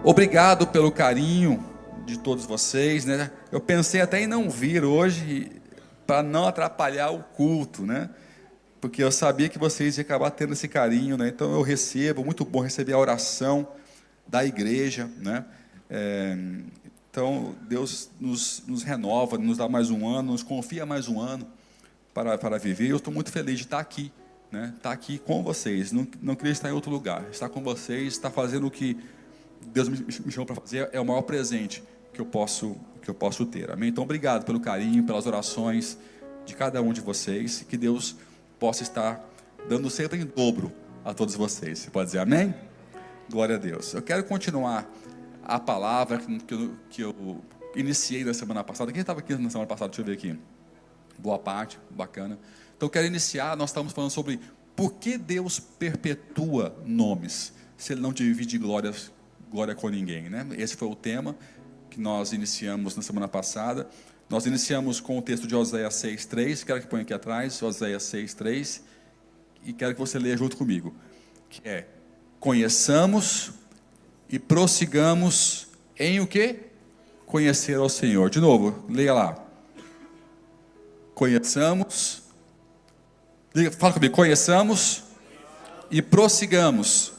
Obrigado pelo carinho de todos vocês, né? Eu pensei até em não vir hoje para não atrapalhar o culto, né? Porque eu sabia que vocês iam acabar tendo esse carinho, né? Então eu recebo, muito bom receber a oração da igreja, né? Então Deus nos renova, nos dá mais um ano, nos confia mais um ano para viver. Eu estou muito feliz de estar aqui, né? Estar aqui com vocês. Não queria estar em outro lugar. Estar com vocês, estar fazendo o que Deus me chamou para fazer é o maior presente que eu posso ter. Amém? Então, obrigado pelo carinho, pelas orações de cada um de vocês. Que Deus possa estar dando sempre em dobro a todos vocês. Você pode dizer amém? Glória a Deus. Eu quero continuar a palavra que eu iniciei na semana passada. Quem estava aqui na semana passada? Deixa eu ver aqui. Boa parte, bacana. Então, eu quero iniciar. Nós estamos falando sobre por que Deus perpetua nomes, se Ele não divide glória com ninguém, né? Esse foi o tema que nós iniciamos na semana passada. Nós iniciamos com o texto de Oséias 6:3, quero que ponha aqui atrás, Oséias 6:3, e quero que você leia junto comigo, que é: conheçamos e prossigamos em o quê? Conhecer ao Senhor. De novo, leia lá. Conheçamos, fala comigo, conheçamos e prossigamos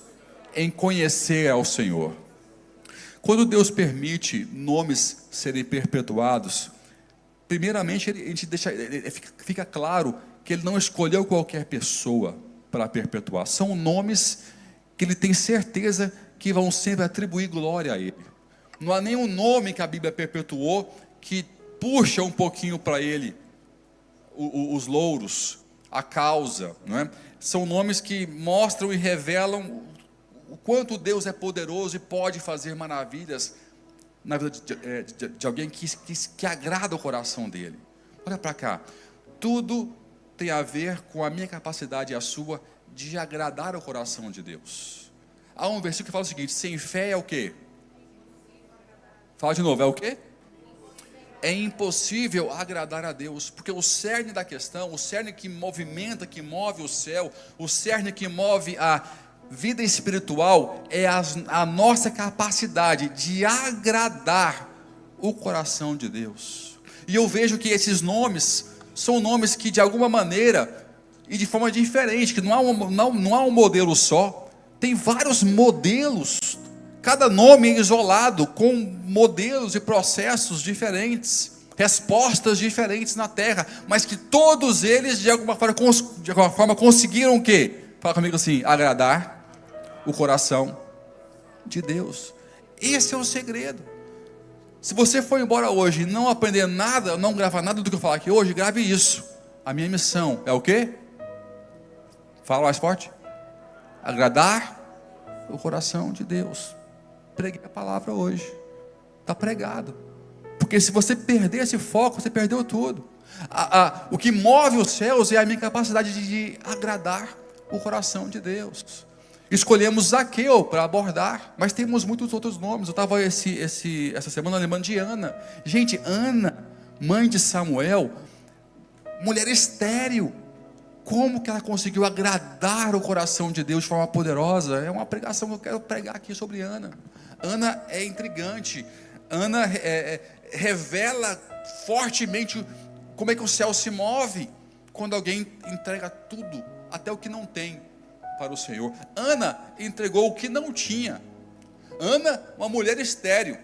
em conhecer ao Senhor. Quando Deus permite nomes serem perpetuados, primeiramente fica claro que Ele não escolheu qualquer pessoa para perpetuar. São nomes que Ele tem certeza que vão sempre atribuir glória a Ele. Não há nenhum nome que a Bíblia perpetuou que puxa um pouquinho para Ele os louros, a causa, não é? São nomes que mostram e revelam o quanto Deus é poderoso e pode fazer maravilhas na vida de alguém que agrada o coração dele. Olha para cá, tudo tem a ver com a minha capacidade e a sua de agradar o coração de Deus. Há um versículo que fala o seguinte: sem fé é o quê? Fala de novo, é o quê? É impossível agradar a Deus, porque o cerne da questão, o cerne que movimenta, que move o céu, o cerne que move a vida espiritual é a nossa capacidade de agradar o coração de Deus. E eu vejo que esses nomes são nomes que de alguma maneira e de forma diferente, que não há um modelo só, tem vários modelos, cada nome é isolado, com modelos e processos diferentes, respostas diferentes na terra, mas que todos eles de alguma forma conseguiram o quê? Fala comigo assim: agradar o coração de Deus. Esse é o segredo. Se você for embora hoje e não aprender nada, não gravar nada do que eu falar aqui hoje, grave isso. A minha missão é o quê? Fala mais forte. Agradar o coração de Deus. Preguei a palavra hoje. Está pregado. Porque se você perder esse foco, você perdeu tudo. O que move os céus é a minha capacidade de agradar o coração de Deus. Escolhemos Zaqueu para abordar, mas temos muitos outros nomes. Eu estava essa semana lembrando de Ana. Gente, Ana, mãe de Samuel, mulher estéril. Como que ela conseguiu agradar o coração de Deus de forma poderosa? É uma pregação que eu quero pregar aqui sobre Ana. Ana é intrigante. Ana revela fortemente como é que o céu se move quando alguém entrega tudo, até o que não tem, para o Senhor. Ana entregou o que não tinha. Ana, uma mulher estéril,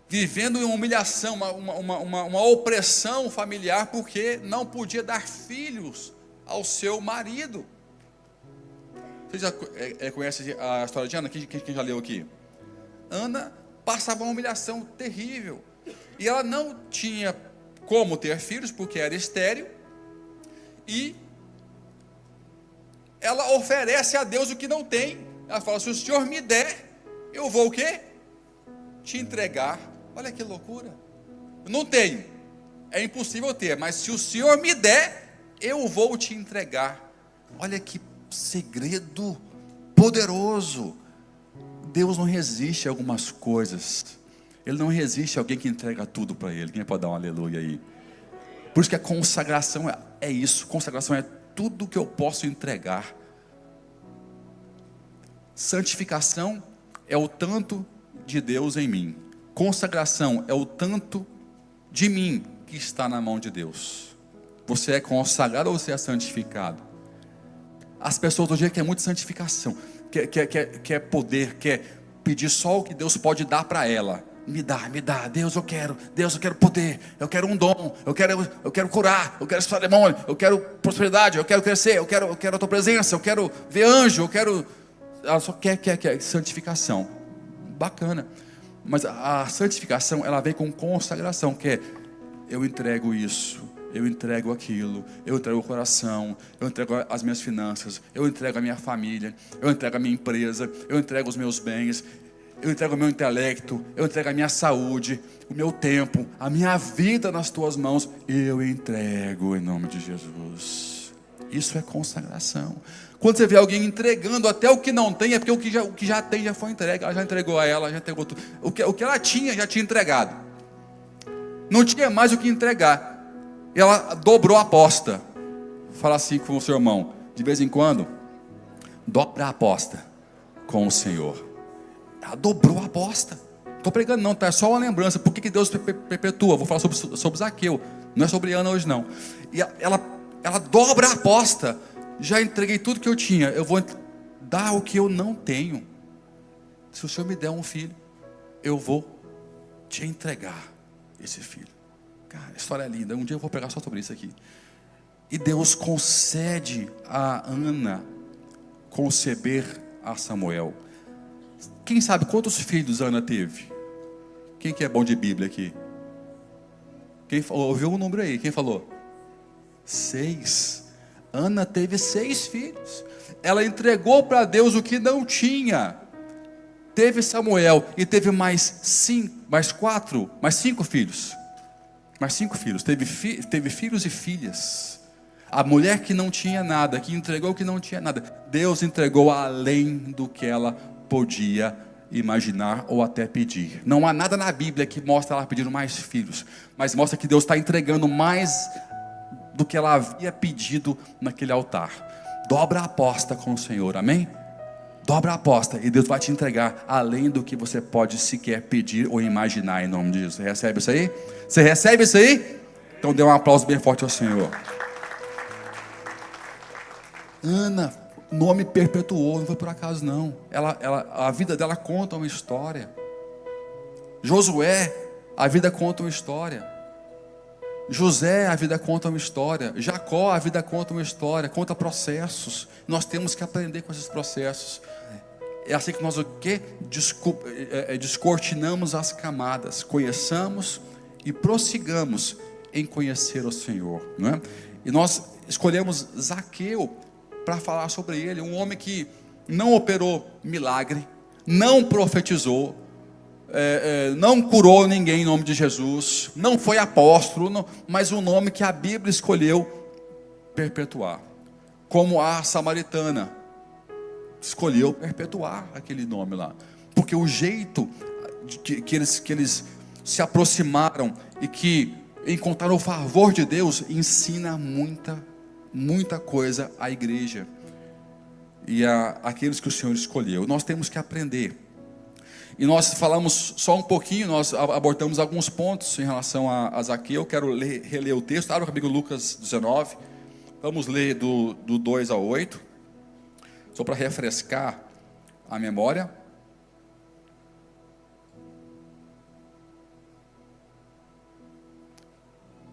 vivendo em uma humilhação, uma opressão familiar, porque não podia dar filhos ao seu marido. Você já conhece a história de Ana? Quem já leu aqui? Ana passava uma humilhação terrível, e ela não tinha como ter filhos, porque era estéril, e ela oferece a Deus o que não tem. Ela fala: se o Senhor me der, eu vou o quê? Te entregar. Olha que loucura. Eu não tenho, é impossível ter, mas se o Senhor me der, eu vou te entregar. Olha que segredo poderoso. Deus não resiste a algumas coisas. Ele não resiste a alguém que entrega tudo para Ele. Quem pode dar um aleluia aí? Por isso que a consagração é isso. Consagração é tudo que eu posso entregar. Santificação é o tanto de Deus em mim. Consagração é o tanto de mim que está na mão de Deus. Você é consagrado ou você é santificado? As pessoas hoje querem muito santificação, quer poder, quer pedir só o que Deus pode dar para ela. Me dá, Deus eu quero poder, eu quero um dom, eu quero curar, eu quero expulsar demônio, eu quero prosperidade, eu quero crescer, eu quero a tua presença, eu quero ver anjo, ela só quer santificação. Bacana, mas a santificação, ela vem com consagração, que é, eu entrego isso, eu entrego aquilo, eu entrego o coração, eu entrego as minhas finanças, eu entrego a minha família, eu entrego a minha empresa, eu entrego os meus bens, eu entrego o meu intelecto, eu entrego a minha saúde, o meu tempo, a minha vida nas tuas mãos, eu entrego em nome de Jesus. Isso é consagração. Quando você vê alguém entregando até o que não tem, é porque o que já tem já foi entregue. Ela já entregou a ela, já entregou tudo. O que ela tinha, já tinha entregado. Não tinha mais o que entregar. E ela dobrou a aposta. Fala assim com o seu irmão, de vez em quando, dobra a aposta com o Senhor. Ela dobrou a aposta. Não estou pregando não, tá? É só uma lembrança. Por que Deus perpetua? Vou falar sobre Zaqueu. Não é sobre Ana hoje não. E ela dobra a aposta. Já entreguei tudo que eu tinha. Eu vou dar o que eu não tenho. Se o Senhor me der um filho, eu vou te entregar esse filho. Cara, a história é linda. Um dia eu vou pregar só sobre isso aqui. E Deus concede a Ana conceber a Samuel. Quem sabe quantos filhos Ana teve? Quem que é bom de Bíblia aqui? Quem ouviu um número aí? Quem falou? 6. Ana teve 6 filhos. Ela entregou para Deus o que não tinha. Teve Samuel e teve mais 5 filhos. Mais 5 filhos. Teve filhos e filhas. A mulher que não tinha nada, que entregou o que não tinha nada, Deus entregou além do que ela podia imaginar ou até pedir. Não há nada na Bíblia que mostra ela pedindo mais filhos, mas mostra que Deus está entregando mais do que ela havia pedido naquele altar. Dobra a aposta com o Senhor, amém? Dobra a aposta e Deus vai te entregar além do que você pode sequer pedir ou imaginar em nome de Jesus. Você recebe isso aí? Você recebe isso aí? Então dê um aplauso bem forte ao Senhor. Ana, nome perpetuou, não foi por acaso não. A vida dela conta uma história. Josué, a vida conta uma história. José, a vida conta uma história. Jacó, a vida conta uma história. Conta processos. Nós temos que aprender com esses processos. É assim que nós descortinamos as camadas. Conheçamos e prossigamos em conhecer o Senhor, não é? E nós escolhemos Zaqueu para falar sobre ele. Um homem que não operou milagre, não profetizou, não curou ninguém em nome de Jesus, não foi apóstolo, mas um nome que a Bíblia escolheu perpetuar. Como a samaritana escolheu perpetuar aquele nome lá, porque o jeito que eles se aproximaram e que encontraram o favor de Deus ensina muita coisa à igreja e àqueles que o Senhor escolheu. Nós temos que aprender. E nós falamos só um pouquinho, nós abordamos alguns pontos em relação a Zaqueu. Eu quero reler o texto. Abra comigo Lucas 19. Vamos ler do 2 ao 8. Só para refrescar a memória.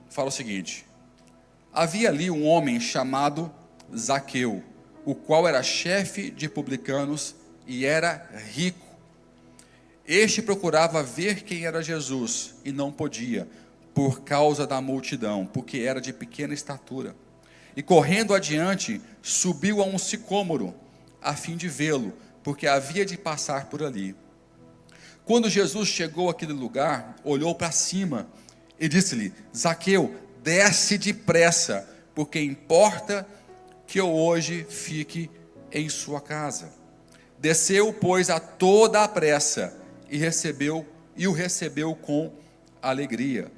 Fala o seguinte: havia ali um homem chamado Zaqueu, o qual era chefe de publicanos e era rico. Este procurava ver quem era Jesus e não podia, por causa da multidão, porque era de pequena estatura. E correndo adiante, subiu a um sicômoro, a fim de vê-lo, porque havia de passar por ali. Quando Jesus chegou àquele lugar, olhou para cima e disse-lhe: Zaqueu, desce depressa, porque importa que eu hoje fique em sua casa. Desceu, pois, a toda a pressa, e o recebeu com alegria.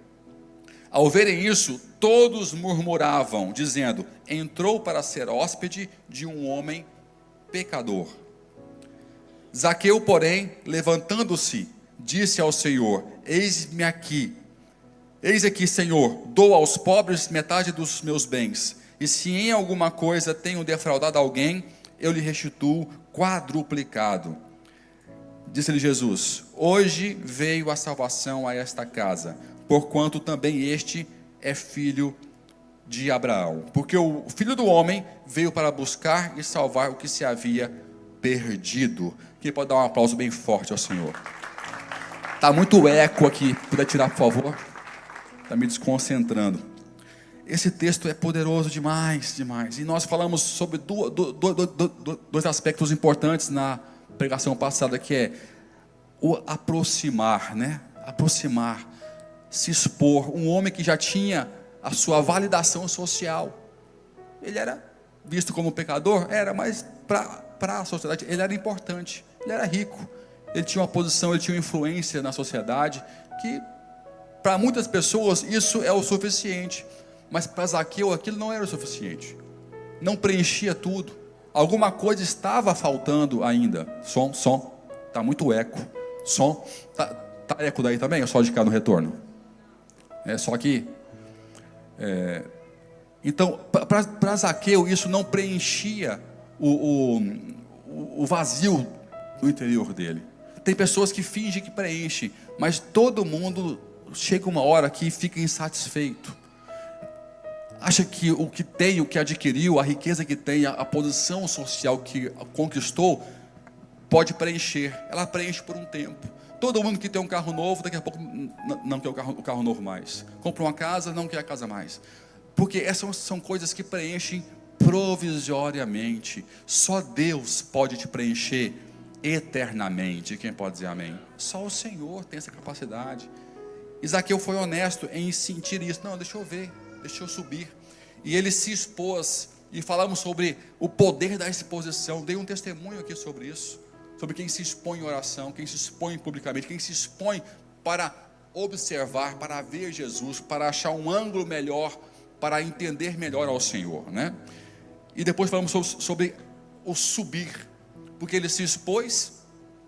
Ao verem isso, todos murmuravam, dizendo: entrou para ser hóspede de um homem pecador. Zaqueu, porém, levantando-se, disse ao Senhor: Eis-me aqui. Eis aqui, Senhor, dou aos pobres metade dos meus bens, e se em alguma coisa tenho defraudado alguém, eu lhe restituo quadruplicado. Disse-lhe Jesus: Hoje veio a salvação a esta casa, porquanto também este é filho de Abraão. Porque o Filho do Homem veio para buscar e salvar o que se havia perdido. Quem pode dar um aplauso bem forte ao Senhor? Está muito eco aqui, puder tirar, por favor? Está me desconcentrando. Esse texto é poderoso demais, demais. E nós falamos sobre dois aspectos importantes na pregação passada, que é o aproximar, né? Aproximar, se expor. Um homem que já tinha a sua validação social. Ele era visto como pecador? Era, mas para a sociedade ele era importante. Ele era rico. Ele tinha uma posição, ele tinha uma influência na sociedade, que para muitas pessoas isso é o suficiente. Mas para Zaqueu aquilo não era o suficiente. Não preenchia tudo. Alguma coisa estava faltando ainda. Som. Está muito eco. Som. Tá eco daí também? Ou só de cá no retorno? É só aqui? Então, para Zaqueu isso não preenchia o vazio no interior dele. Tem pessoas que fingem que preenchem, mas todo mundo chega uma hora que fica insatisfeito. Acha que o que tem, o que adquiriu, a riqueza que tem, a posição social que conquistou, pode preencher. Ela preenche por um tempo. Todo mundo que tem um carro novo, daqui a pouco não quer o carro novo mais. Compra uma casa, não quer a casa mais. Porque essas são coisas que preenchem provisoriamente. Só Deus pode te preencher eternamente. Quem pode dizer amém? Só o Senhor tem essa capacidade. Zaqueu foi honesto em sentir isso. Não, deixa eu ver, deixa eu subir. E ele se expôs. E falamos sobre o poder da exposição. Dei um testemunho aqui sobre isso. Sobre quem se expõe em oração, quem se expõe publicamente, quem se expõe para observar, para ver Jesus, para achar um ângulo melhor, para entender melhor ao Senhor, né? E depois falamos sobre o subir, porque ele se expôs,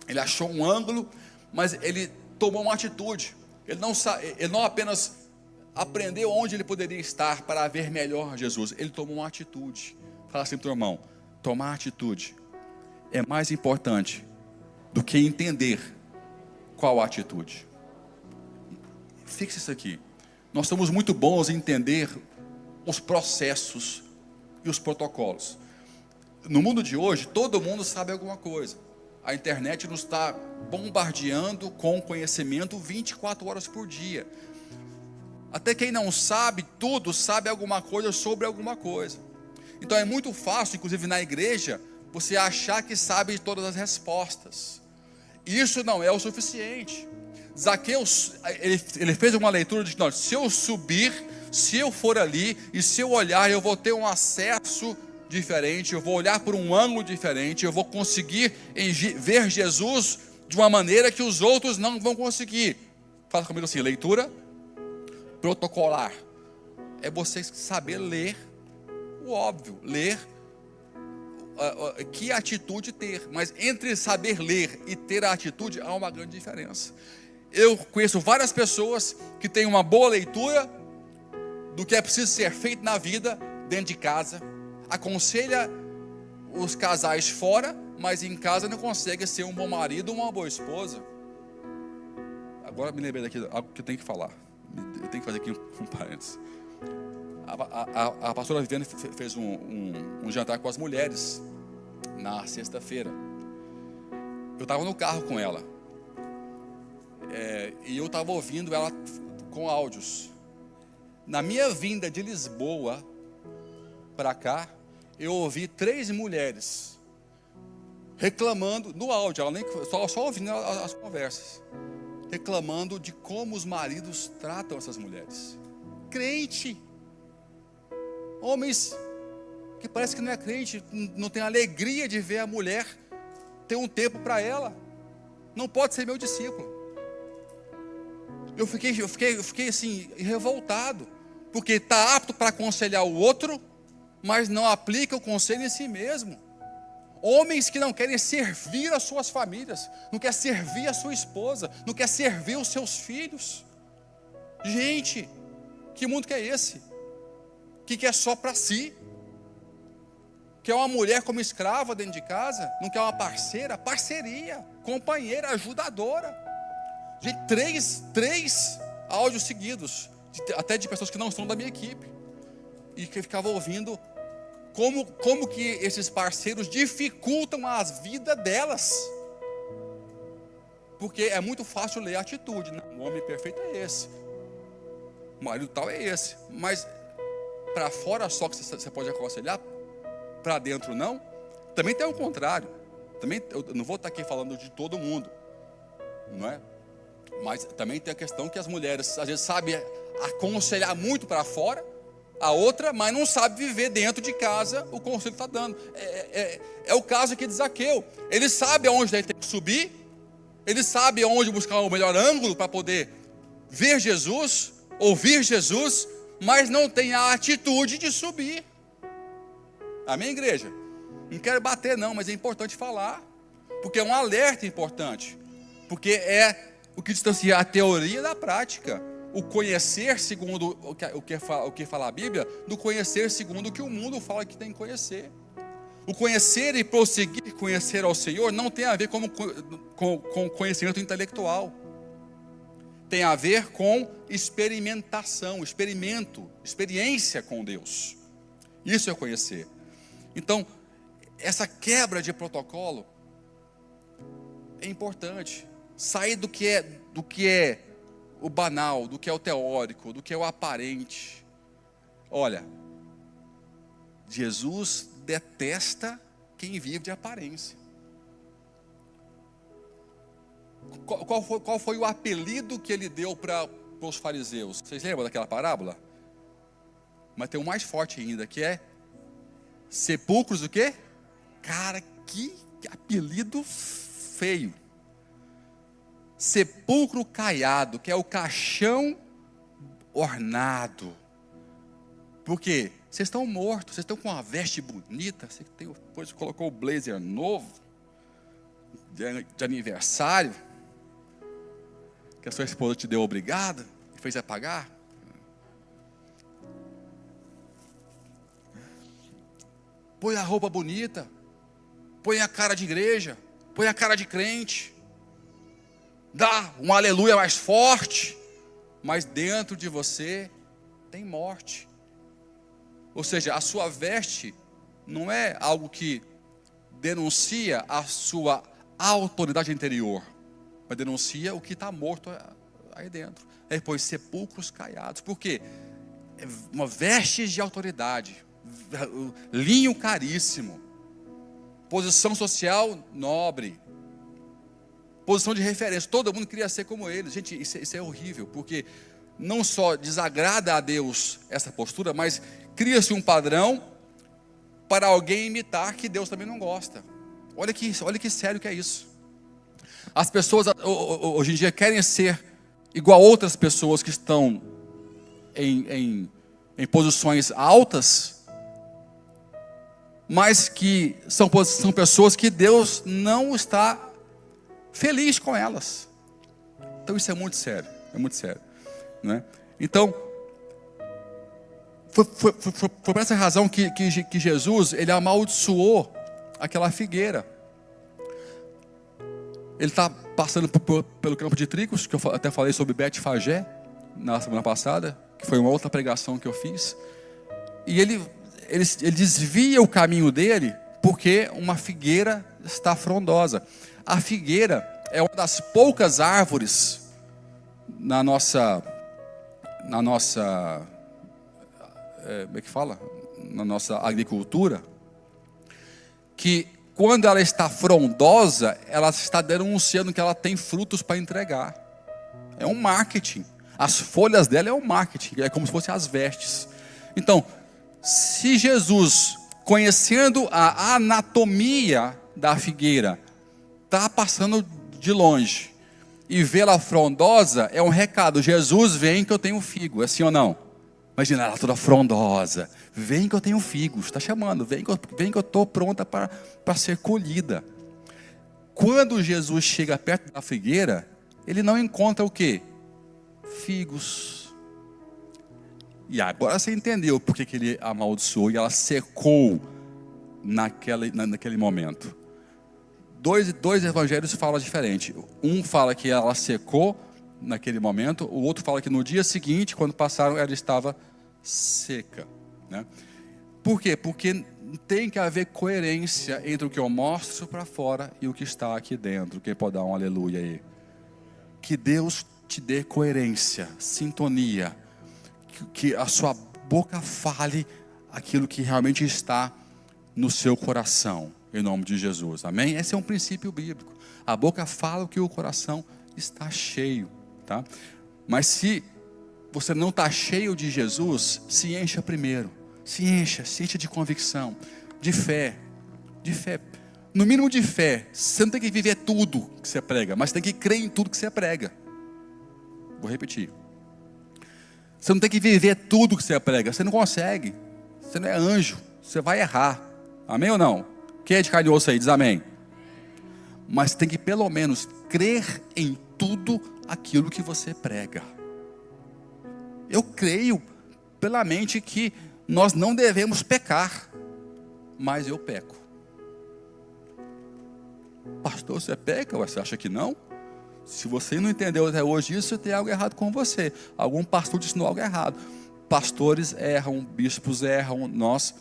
ele achou um ângulo, mas ele tomou uma atitude. Ele não apenas aprendeu onde ele poderia estar para ver melhor Jesus, ele tomou uma atitude. Fala assim para o teu irmão: tomar atitude é mais importante do que entender qual a atitude. Fixe isso aqui. Nós somos muito bons em entender os processos e os protocolos. No mundo de hoje, todo mundo sabe alguma coisa. A internet nos está bombardeando com conhecimento 24 horas por dia. Até quem não sabe tudo, sabe alguma coisa sobre alguma coisa. Então é muito fácil, inclusive na igreja, você achar que sabe todas as respostas. Isso não é o suficiente. Zaqueu, ele fez uma leitura de que, se eu subir, se eu for ali, e se eu olhar, eu vou ter um acesso diferente, eu vou olhar por um ângulo diferente, eu vou conseguir ver Jesus de uma maneira que os outros não vão conseguir. Fala comigo assim: leitura protocolar. É você saber ler o óbvio, ler que atitude ter. Mas entre saber ler e ter a atitude há uma grande diferença. Eu conheço várias pessoas que têm uma boa leitura do que é preciso ser feito na vida dentro de casa, aconselha os casais fora, mas em casa não consegue ser um bom marido ou uma boa esposa. Agora me lembrei daqui algo que eu tenho que falar. Eu tenho que fazer aqui um parênteses. A pastora Viviane fez um jantar com as mulheres na sexta-feira. Eu estava no carro com ela, e eu estava ouvindo ela com áudios. Na minha vinda de Lisboa para cá, eu ouvi 3 mulheres reclamando no áudio, ela nem só ouvindo as conversas, reclamando de como os maridos tratam essas mulheres. Crente, homens que parece que não é crente, não tem alegria de ver a mulher ter um tempo para ela. Não pode ser meu discípulo. Eu fiquei assim, revoltado, porque está apto para aconselhar o outro, mas não aplica o conselho em si mesmo. Homens que não querem servir as suas famílias, não quer servir a sua esposa, não quer servir os seus filhos. Gente, que mundo que é esse? Que quer só para si? Quer uma mulher como escrava dentro de casa? Não quer uma parceira? Parceria, companheira, ajudadora. Gente, três áudios seguidos, até de pessoas que não são da minha equipe, e que ficava ouvindo como que esses parceiros dificultam as vidas delas. Porque é muito fácil ler a atitude, né? O homem perfeito é esse, o marido tal é esse, mas para fora só que você pode aconselhar, para dentro não. Também tem o contrário. Também, eu não vou estar aqui falando de todo mundo, não é? Mas também tem a questão que as mulheres às vezes sabem aconselhar muito para fora a outra, mas não sabe viver dentro de casa o conselho que está dando. É o caso aqui de Zaqueu. Ele sabe aonde ele tem que subir, ele sabe aonde buscar o melhor ângulo para poder ver Jesus, ouvir Jesus, mas não tem a atitude de subir. Amém, igreja? Não quero bater não, mas é importante falar, porque é um alerta importante, porque é o que distancia a teoria da prática. O conhecer segundo o que fala a Bíblia, do conhecer segundo o que o mundo fala que tem que conhecer. O conhecer e prosseguir conhecer ao Senhor não tem a ver com conhecimento intelectual. Tem a ver com experimentação, experiência com Deus. Isso é conhecer. Então, essa quebra de protocolo é importante. Sair do que é o banal, do que é o teórico, do que é o aparente. Olha, Jesus detesta quem vive de aparência. Qual foi o apelido que ele deu para os fariseus? Vocês lembram daquela parábola? Mas tem um mais forte ainda, que é sepulcros o quê? Cara, que apelido feio. Sepulcro caiado, que é o caixão ornado. Por quê? Vocês estão mortos, vocês estão com uma veste bonita, você depois colocou o blazer novo, de aniversário, que a sua esposa te deu obrigado, e fez pagar. Põe a roupa bonita, põe a cara de igreja, põe a cara de crente, dá um aleluia mais forte, mas dentro de você tem morte. Ou seja, a sua veste não é algo que denuncia a sua autoridade interior, mas denuncia o que está morto aí dentro. Aí depois, sepulcros caiados. Por quê? É uma veste de autoridade, linho caríssimo, posição social nobre, posição de referência. Todo mundo queria ser como eles. Gente, isso é horrível, porque não só desagrada a Deus essa postura, mas cria-se um padrão para alguém imitar que Deus também não gosta. Olha que sério que é isso. As pessoas hoje em dia querem ser igual a outras pessoas que estão em posições altas, mas que são pessoas que Deus não está feliz com elas. Então isso é muito sério, né? Então, foi por essa razão que Jesus, ele amaldiçoou aquela figueira. Ele está passando pelo campo de trigos, que eu até falei sobre Betfagé na semana passada, que foi uma outra pregação que eu fiz. E ele desvia o caminho dele, porque uma figueira está frondosa. A figueira é uma das poucas árvores na nossa como é que fala? Na nossa agricultura, que quando ela está frondosa, ela está denunciando que ela tem frutos para entregar. É um marketing. As folhas dela é um marketing, é como se fossem as vestes. Então, se Jesus, conhecendo a anatomia da figueira, está passando de longe e vê-la frondosa, é um recado: Jesus vem que eu tenho figo, é sim ou não? Imagina ela toda frondosa. Vem que eu tenho figos, está chamando. Vem que eu estou pronta para ser colhida. Quando Jesus chega perto da figueira, ele não encontra o quê? Figos. E agora você entendeu por que ele amaldiçoou e ela secou naquele momento. Dois evangelhos falam diferente. Um fala que ela secou naquele momento, o outro fala que no dia seguinte, quando passaram, ela estava seca, né? Por quê? Porque tem que haver coerência entre o que eu mostro para fora e o que está aqui dentro. Quem pode dar um aleluia aí? Que Deus te dê coerência, sintonia, que a sua boca fale aquilo que realmente está no seu coração, em nome de Jesus, amém? Esse é um princípio bíblico. A boca fala o que o coração está cheio, tá? Mas se você não está cheio de Jesus, se encha primeiro. Se encha de convicção, de fé. No mínimo de fé. Você não tem que viver tudo que você prega, mas tem que crer em tudo que você prega. Vou repetir. Você não tem que viver tudo que você prega. Você não consegue. Você não é anjo. Você vai errar. Amém ou não? Quem é de carne e osso aí? Diz amém. Mas tem que pelo menos crer em tudo aquilo que você prega. Eu creio plenamente que nós não devemos pecar, mas eu peco. Pastor, você peca? Você acha que não? Se você não entendeu até hoje isso, tem algo errado com você. Algum pastor te ensinou algo errado. Pastores erram, bispos erram, nós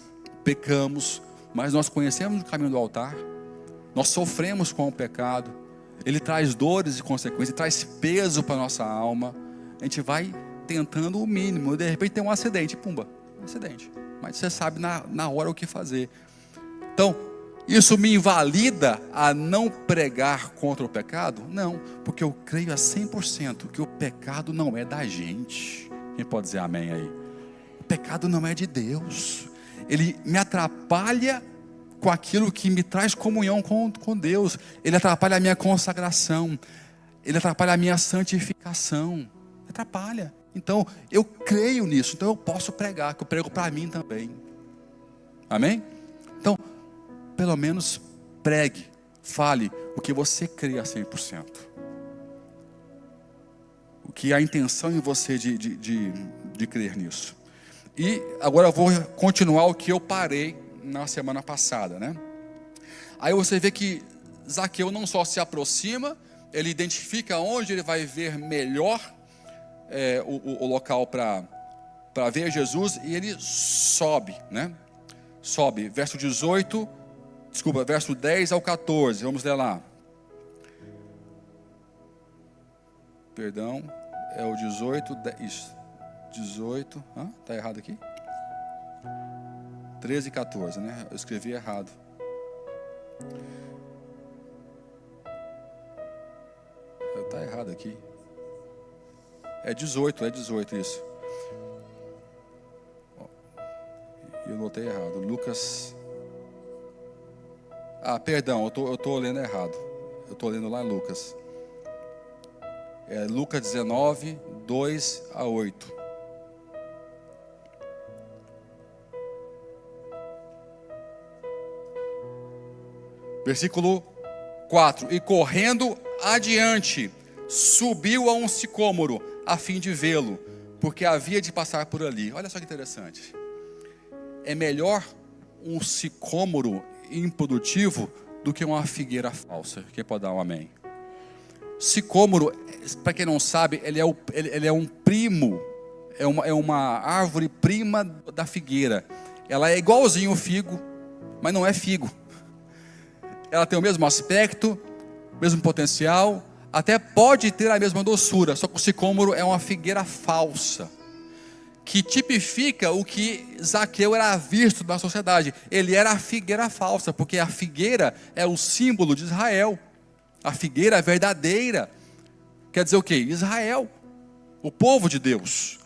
pecamos, mas nós conhecemos o caminho do altar. Nós sofremos com o pecado. Ele traz dores e consequências, ele traz peso para a nossa alma. A gente vai tentando o mínimo, de repente tem um acidente, pumba, acidente. Mas você sabe na hora o que fazer. Então, isso me invalida a não pregar contra o pecado? Não, porque eu creio a 100% que o pecado não é da gente. Quem pode dizer amém aí? O pecado não é de Deus. Ele me atrapalha com aquilo que me traz comunhão com Deus. Ele atrapalha a minha consagração. Ele atrapalha a minha santificação. Atrapalha. Então, eu creio nisso. Então, eu posso pregar, que eu prego para mim também. Amém? Então, pelo menos pregue, fale o que você crê a 100%. O que há intenção em você de crer nisso. E agora eu vou continuar o que eu parei na semana passada, né? Aí você vê que Zaqueu não só se aproxima, ele identifica onde ele vai ver melhor o local para ver Jesus, e ele sobe, né? Sobe, verso 10 ao 14, vamos ler lá. Perdão, é o 18, isso, 18, está errado aqui? 13 e 14, né? Eu escrevi errado. Está errado aqui. É 18 isso. Eu notei errado. Lucas. Perdão, eu estou lendo errado. Eu estou lendo lá em Lucas. É Lucas 19, 2 a 8. Versículo 4. E correndo adiante, subiu a um sicômoro, a fim de vê-lo, porque havia de passar por ali. Olha só que interessante. É melhor um sicômoro improdutivo do que uma figueira falsa. Quem pode dar um amém? Sicômoro, para quem não sabe, ele é um primo, é uma árvore prima da figueira. Ela é igualzinho o figo, mas não é figo. Ela tem o mesmo aspecto, o mesmo potencial, até pode ter a mesma doçura, só que o sicômoro é uma figueira falsa, que tipifica o que Zaqueu era visto na sociedade. Ele era a figueira falsa, porque a figueira é o símbolo de Israel. A figueira verdadeira quer dizer o quê? Israel, o povo de Deus.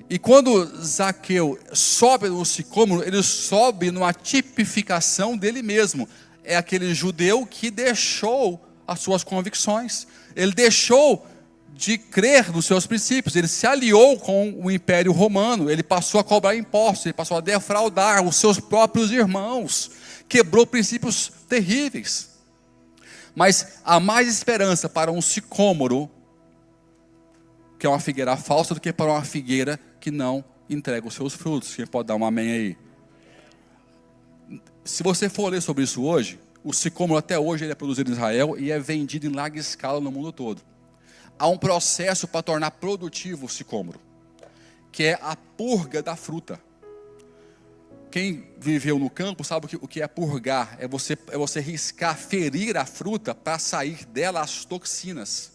E quando Zaqueu sobe no sicômoro, ele sobe numa tipificação dele mesmo. É aquele judeu que deixou as suas convicções. Ele deixou de crer nos seus princípios. Ele se aliou com o Império Romano, ele passou a cobrar impostos, ele passou a defraudar os seus próprios irmãos, quebrou princípios terríveis. Mas há mais esperança para um sicômoro, que é uma figueira falsa, do que para uma figueira que não entrega os seus frutos. Quem pode dar um amém aí? Se você for ler sobre isso hoje, o sicômoro até hoje ele é produzido em Israel e é vendido em larga escala no mundo todo. Há um processo para tornar produtivo o sicômoro, que é a purga da fruta. Quem viveu no campo sabe o que é purgar. É você riscar, ferir a fruta para sair dela as toxinas,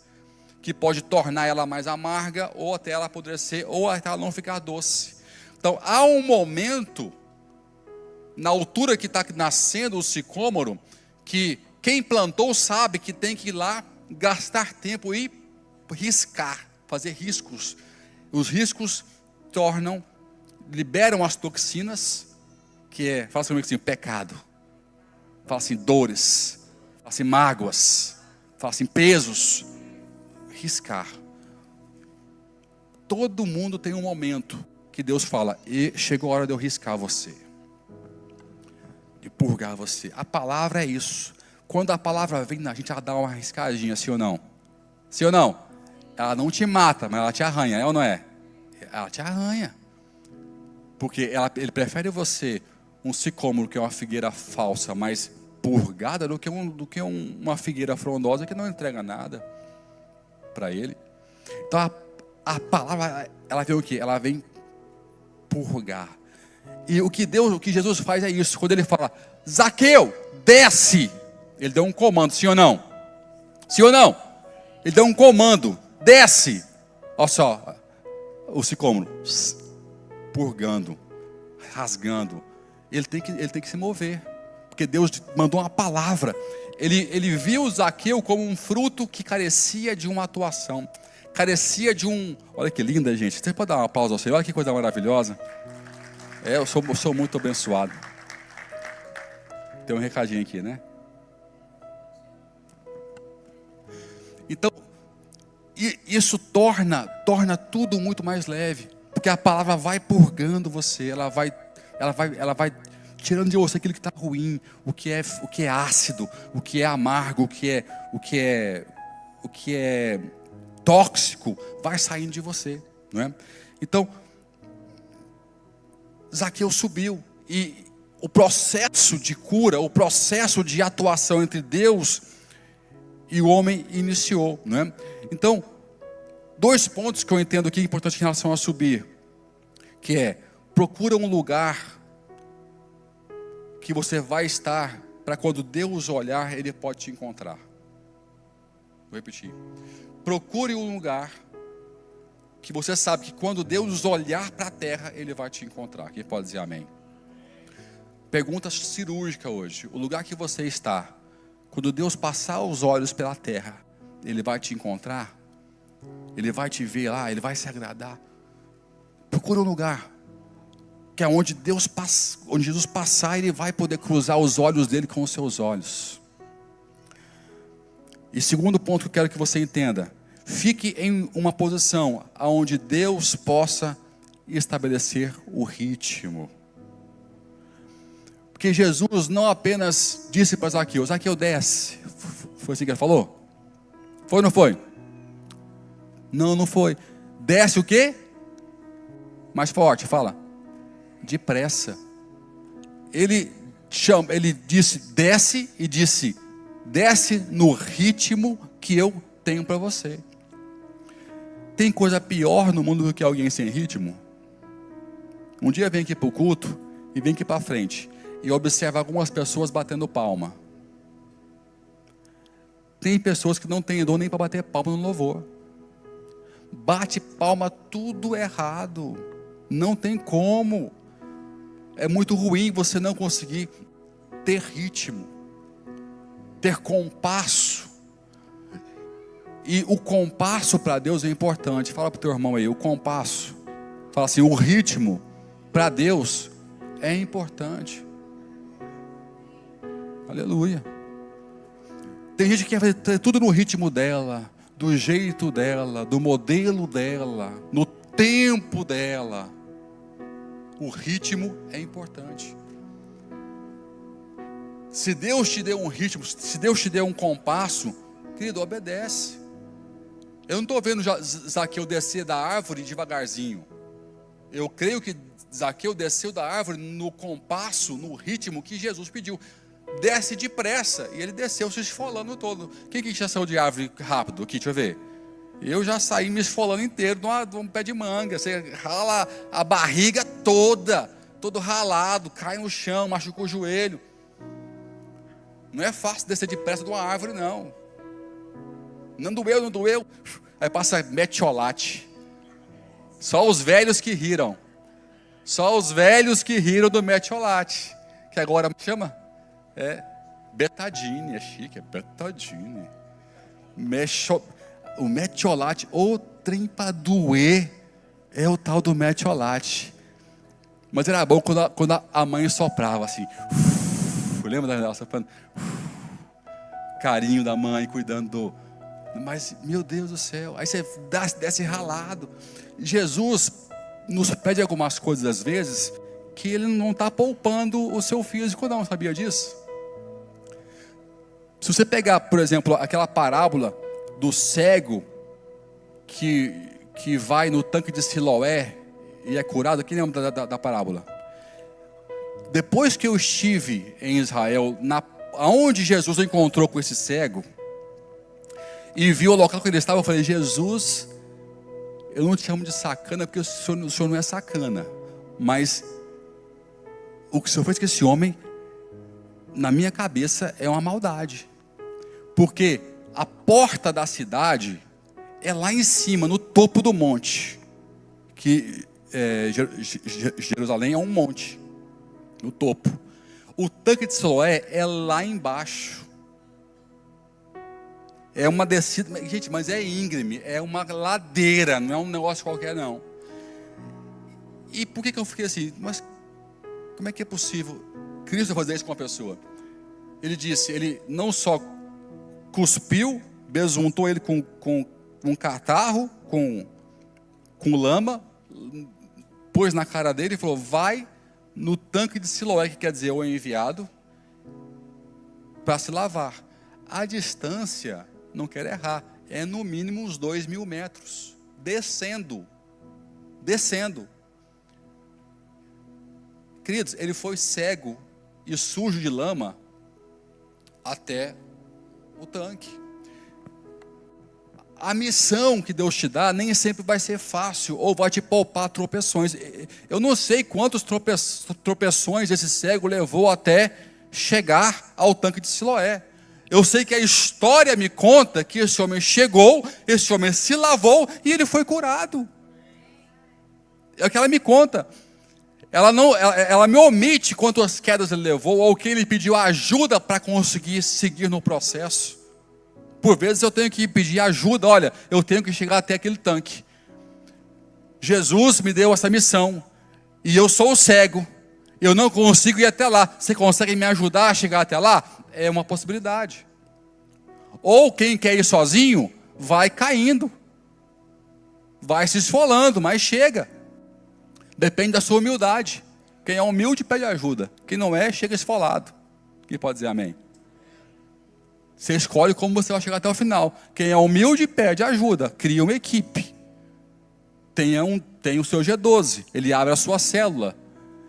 que pode tornar ela mais amarga, ou até ela apodrecer, ou até ela não ficar doce. Então há um momento, na altura que está nascendo o sicômoro, que quem plantou sabe que tem que ir lá gastar tempo e riscar, fazer riscos. Os riscos liberam as toxinas, que é, fala comigo assim, pecado, fala assim, dores, fala assim, mágoas, fala assim, pesos. Riscar. Todo mundo tem um momento que Deus fala, e chegou a hora de eu riscar você, de purgar você. A palavra é isso. Quando a palavra vem na gente, ela dá uma riscadinha, sim ou não? Sim ou não? Ela não te mata, mas ela te arranha, é ou não é? Ela te arranha. Porque ele prefere você, um sicômoro que é uma figueira falsa, mas purgada, do que uma figueira frondosa que não entrega nada para ele. Então a palavra, ela vem o quê? Ela vem purgar. E o que Jesus faz é isso. Quando ele fala, Zaqueu, desce, ele deu um comando, sim ou não? Sim ou não? Ele deu um comando, desce. Olha só, o sicômoro purgando, rasgando. Ele tem que se mover, porque Deus mandou uma palavra. Ele viu Zaqueu como um fruto que carecia de uma atuação, carecia de um... Olha que linda, gente. Você pode dar uma pausa ao Senhor? Olha que coisa maravilhosa. Eu sou muito abençoado. Tem um recadinho aqui, né? Então, isso torna tudo muito mais leve, porque a palavra vai purgando você, ela vai tirando de você aquilo que está ruim, o que é ácido, o que é amargo, o que é tóxico, vai saindo de você, não é? Então, Zaqueu subiu, e o processo de cura, o processo de atuação entre Deus e o homem iniciou, não é? Então, 2 pontos que eu entendo aqui importantes em relação a subir, que é, procura um lugar que você vai estar, para quando Deus olhar, Ele pode te encontrar. Vou repetir. Procure um lugar que você sabe que quando Deus olhar para a terra, Ele vai te encontrar. Quem pode dizer amém? Pergunta cirúrgica hoje. O lugar que você está, quando Deus passar os olhos pela terra, Ele vai te encontrar? Ele vai te ver lá? Ele vai se agradar? Procura um lugar que é onde Jesus passar, Ele vai poder cruzar os olhos dele com os seus olhos. E segundo ponto que eu quero que você entenda, fique em uma posição onde Deus possa estabelecer o ritmo. Porque Jesus não apenas disse para Zaqueu, Zaqueu desce. Foi assim que ele falou? Foi ou não foi? Não foi. Desce o quê? Mais forte, fala. Depressa. Ele disse, desce, e disse, desce no ritmo que eu tenho para você. Tem coisa pior no mundo do que alguém sem ritmo? Um dia vem aqui para o culto, e vem aqui para frente, e observa algumas pessoas batendo palma. Tem pessoas que não têm dom nem para bater palma no louvor. Bate palma tudo errado. Não tem como. É muito ruim você não conseguir ter ritmo, ter compasso. E o compasso para Deus é importante. Fala para o teu irmão aí, o compasso. Fala assim, o ritmo para Deus é importante. Aleluia. Tem gente que quer fazer tudo no ritmo dela, do jeito dela, do modelo dela, no tempo dela. O ritmo é importante. Se Deus te deu um ritmo, se Deus te deu um compasso, querido, obedece. Eu não estou vendo Zaqueu descer da árvore devagarzinho. Eu creio que Zaqueu desceu da árvore no compasso, no ritmo que Jesus pediu. Desce depressa. E ele desceu se esfolando todo. Quem que já saiu de árvore rápido aqui? Deixa eu ver. Eu já saí me esfolando inteiro de um pé de manga. Você rala a barriga toda, todo ralado, cai no chão, machucou o joelho. Não é fácil descer depressa de uma árvore, não. Não doeu, não doeu. Aí passa metiolate. Só os velhos que riram. Só os velhos que riram do metiolate. Que agora chama? É betadine, é chique, é betadine. O metiolate, o trem para doer, é o tal do metiolate. Mas era bom quando a mãe soprava assim. Lembra dela soprando? Carinho da mãe, cuidando do... Mas, meu Deus do céu, aí você desce ralado. Jesus nos pede algumas coisas às vezes que Ele não está poupando o seu físico, não, sabia disso? Se você pegar, por exemplo, aquela parábola do cego que vai no tanque de Siloé e é curado, quem lembra da parábola? Depois que eu estive em Israel, aonde Jesus encontrou com esse cego, e viu o local que ele estava, eu falei: Jesus, eu não te chamo de sacana, porque o senhor não é sacana, mas o que o senhor fez com esse homem, na minha cabeça, é uma maldade. Porque a porta da cidade é lá em cima, no topo do monte, que Jerusalém é um monte, no topo. O tanque de Siloé é lá embaixo. É uma descida, gente, mas é íngreme, é uma ladeira, não é um negócio qualquer não. E por que eu fiquei assim? Mas como é que é possível Cristo fazer isso com uma pessoa? Ele disse, ele não só cuspiu, besuntou ele com um catarro, com lama, pôs na cara dele e falou: vai no tanque de Siloé, que quer dizer o enviado, para se lavar. A distância, não quero errar, é no mínimo uns 2.000 metros, descendo. Queridos, ele foi cego e sujo de lama até o tanque. A missão que Deus te dá nem sempre vai ser fácil, ou vai te poupar tropeções. Eu não sei quantos tropeções esse cego levou até chegar ao tanque de Siloé. Eu sei que a história me conta que esse homem chegou, esse homem se lavou e ele foi curado. É o que ela me conta. Ela me omite quantas quedas ele levou, ou que ele pediu ajuda para conseguir seguir no processo. Por vezes eu tenho que pedir ajuda, olha, eu tenho que chegar até aquele tanque. Jesus me deu essa missão, e eu sou cego, eu não consigo ir até lá. Você consegue me ajudar a chegar até lá? É uma possibilidade. Ou quem quer ir sozinho, vai caindo, vai se esfolando, mas chega. Depende da sua humildade. Quem é humilde pede ajuda, quem não é, chega esfolado. Quem pode dizer amém? Você escolhe como você vai chegar até o final. Quem é humilde pede ajuda, cria uma equipe. Tem o seu G12, ele abre a sua célula,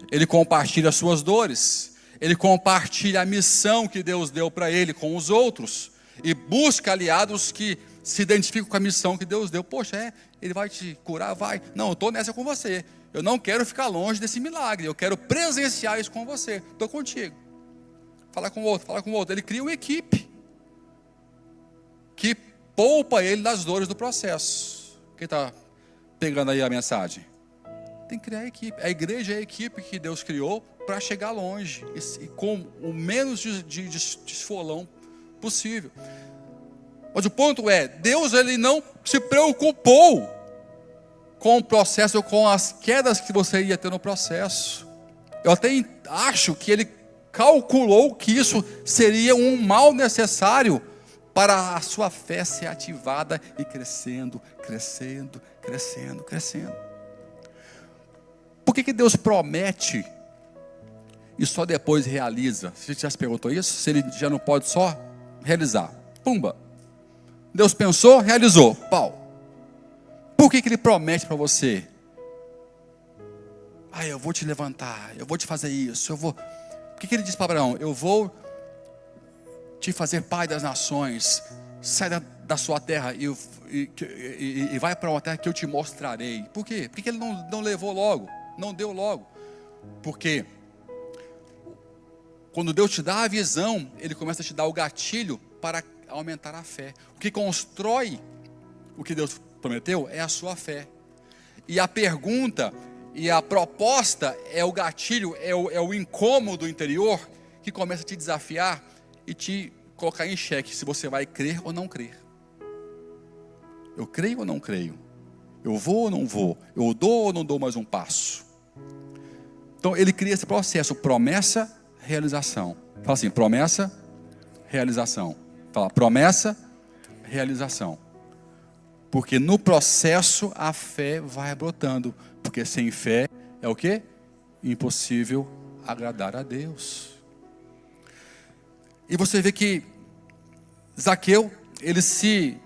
ele compartilha as suas dores, ele compartilha a missão que Deus deu para ele com os outros, e busca aliados que se identificam com a missão que Deus deu. Poxa, ele vai te curar? Vai. Não, eu estou nessa com você. Eu não quero ficar longe desse milagre, eu quero presenciar isso com você. Estou contigo. Fala com o outro. Ele cria uma equipe que poupa ele das dores do processo. Quem está pegando aí a mensagem? Tem que criar a equipe. A igreja é a equipe que Deus criou para chegar longe e com o menos de esfolão possível. Mas o ponto é, Deus ele não se preocupou com o processo, com as quedas que você ia ter no processo. Eu até acho que ele calculou que isso seria um mal necessário para a sua fé ser ativada e crescendo, crescendo, crescendo, crescendo. Por que Deus promete e só depois realiza? Você já se perguntou isso? Se Ele já não pode só realizar? Pumba! Deus pensou, realizou, pau! Por que Ele promete para você? Eu vou te levantar, eu vou te fazer isso, eu vou... Por que Ele diz para Abraão? Eu vou te fazer pai das nações, sai da sua terra e vai para uma terra que eu te mostrarei. Por quê? Por que Ele não levou logo? Não deu logo? Porque quando Deus te dá a visão, Ele começa a te dar o gatilho para aumentar a fé. O que constrói o que Deus prometeu é a sua fé. E a pergunta e a proposta é o gatilho, é o incômodo interior que começa a te desafiar e te colocar em xeque se você vai crer ou não crer. Eu creio ou não creio? Eu vou ou não vou? Eu dou ou não dou mais um passo? Então Ele cria esse processo, promessa, realização. Fala assim, promessa, realização. Fala, promessa, realização. Porque no processo a fé vai brotando. Porque sem fé é o quê? Impossível agradar a Deus. E você vê que Zaqueu, ele se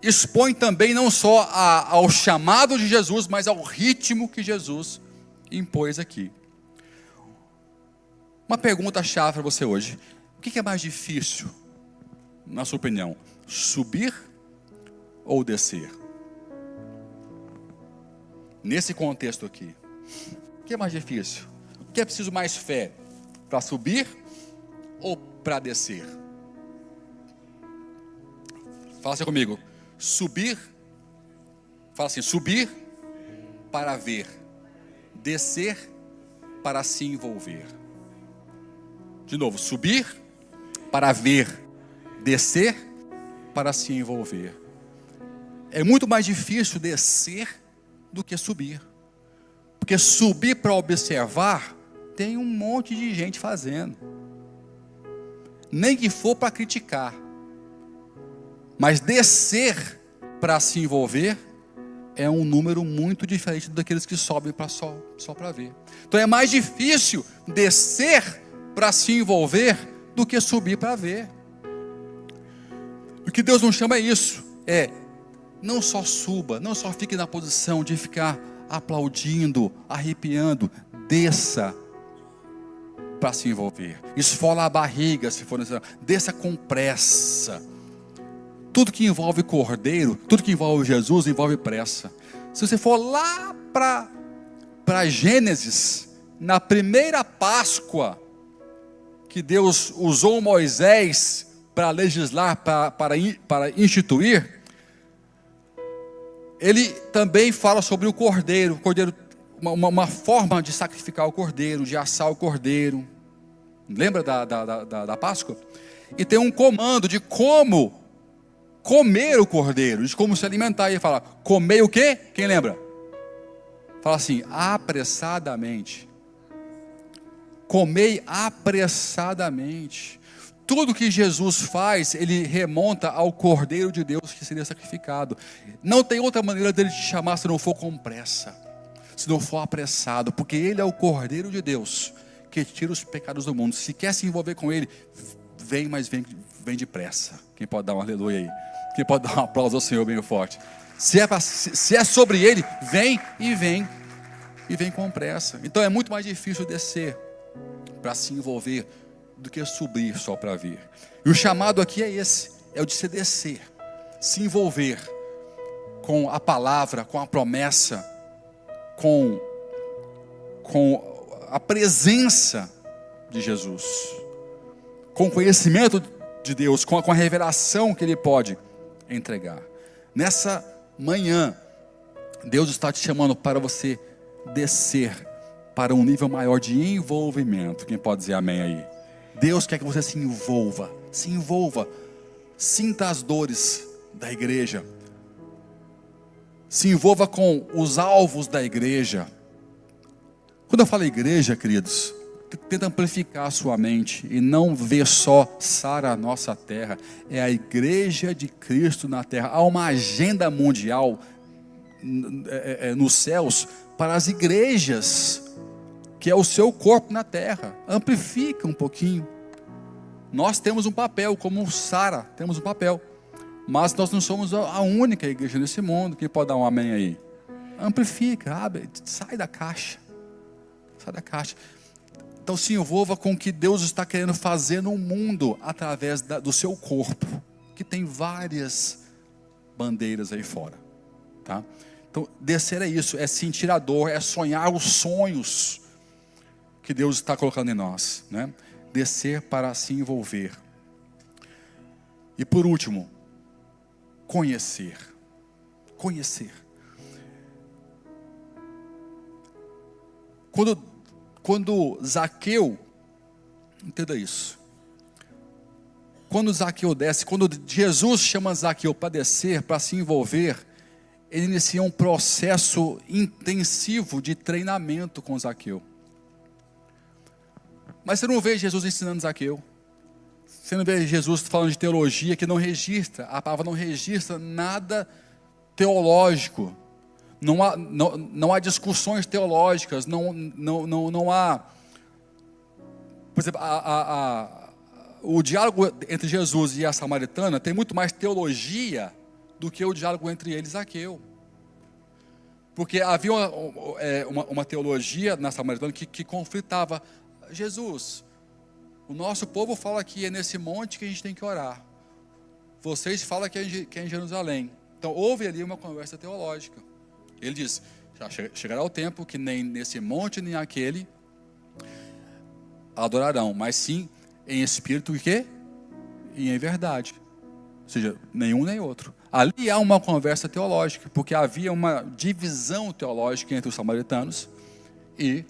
expõe também não só ao chamado de Jesus, mas ao ritmo que Jesus impôs aqui. Uma pergunta-chave para você hoje. O que é mais difícil, na sua opinião? Subir ou descer? Nesse contexto aqui, o que é mais difícil? O que é preciso mais fé? Para subir ou para descer? Fala assim comigo. Subir, fala assim, subir para ver, descer para se envolver. De novo, subir para ver, descer para se envolver. É muito mais difícil descer do que subir. Porque subir para observar, tem um monte de gente fazendo. Nem que for para criticar. Mas descer para se envolver é um número muito diferente daqueles que sobem só para ver. Então é mais difícil descer para se envolver do que subir para ver. O que Deus nos chama é isso. Não só suba, não só fique na posição de ficar aplaudindo, arrepiando. Desça para se envolver. Esfola a barriga, se for necessário. Desça com pressa. Tudo que envolve cordeiro, tudo que envolve Jesus, envolve pressa. Se você for lá para Gênesis, na primeira Páscoa, que Deus usou Moisés para legislar, para instituir, Ele também fala sobre o cordeiro. Uma forma de sacrificar o cordeiro, de assar o cordeiro. Lembra da Páscoa? E tem um comando de como comer o cordeiro, de como se alimentar. E ele fala, comer o quê? Quem lembra? Fala assim, apressadamente. Comei apressadamente. Tudo que Jesus faz, Ele remonta ao Cordeiro de Deus que seria sacrificado. Não tem outra maneira dele te chamar se não for com pressa, se não for apressado, porque Ele é o Cordeiro de Deus que tira os pecados do mundo. Se quer se envolver com Ele, vem, mas vem depressa. Quem pode dar um aleluia aí? Quem pode dar um aplauso ao Senhor bem forte? Se é sobre Ele, vem e vem com pressa. Então é muito mais difícil descer para se envolver do que subir só para ver. E o chamado aqui é esse, é o de se descer, se envolver com a palavra, com a promessa, com a presença de Jesus, com o conhecimento de Deus, com a revelação que Ele pode entregar. Nessa manhã, Deus está te chamando para você descer para um nível maior de envolvimento. Quem pode dizer amém aí? Deus quer que você se envolva, sinta as dores da igreja, se envolva com os alvos da igreja. Quando eu falo igreja, queridos, tenta amplificar a sua mente e não ver só Sara, a nossa terra. É a igreja de Cristo na terra. Há uma agenda mundial nos céus para as igrejas, que é o seu corpo na terra. Amplifica um pouquinho. Nós temos um papel, como Sara, temos um papel. Mas nós não somos a única igreja nesse mundo. Quem pode dar um amém aí? Amplifica, abre, sai da caixa. Sai da caixa. Então se envolva com o que Deus está querendo fazer no mundo, através do seu corpo, que tem várias bandeiras aí fora. Tá? Então descer é isso, é sentir a dor, é sonhar os sonhos que Deus está colocando em nós, né? Descer para se envolver. E por último, conhecer. Quando Zaqueu, entenda isso, quando Zaqueu desce, quando Jesus chama Zaqueu para descer, para se envolver, ele inicia um processo intensivo de treinamento com Zaqueu. Mas você não vê Jesus ensinando Zaqueu. Você não vê Jesus falando de teologia, que não registra, a palavra não registra nada teológico. Não há discussões teológicas, não há... Por exemplo, o diálogo entre Jesus e a samaritana tem muito mais teologia do que o diálogo entre eles e Zaqueu. Porque havia uma teologia na samaritana que conflitava. Jesus, o nosso povo fala que é nesse monte que a gente tem que orar. Vocês falam que é em Jerusalém. Então houve ali uma conversa teológica. Ele diz, chegará o tempo que nem nesse monte nem aquele adorarão, mas sim em espírito e quê? E em verdade. Ou seja, nenhum nem outro. Ali há uma conversa teológica, porque havia uma divisão teológica entre os samaritanos e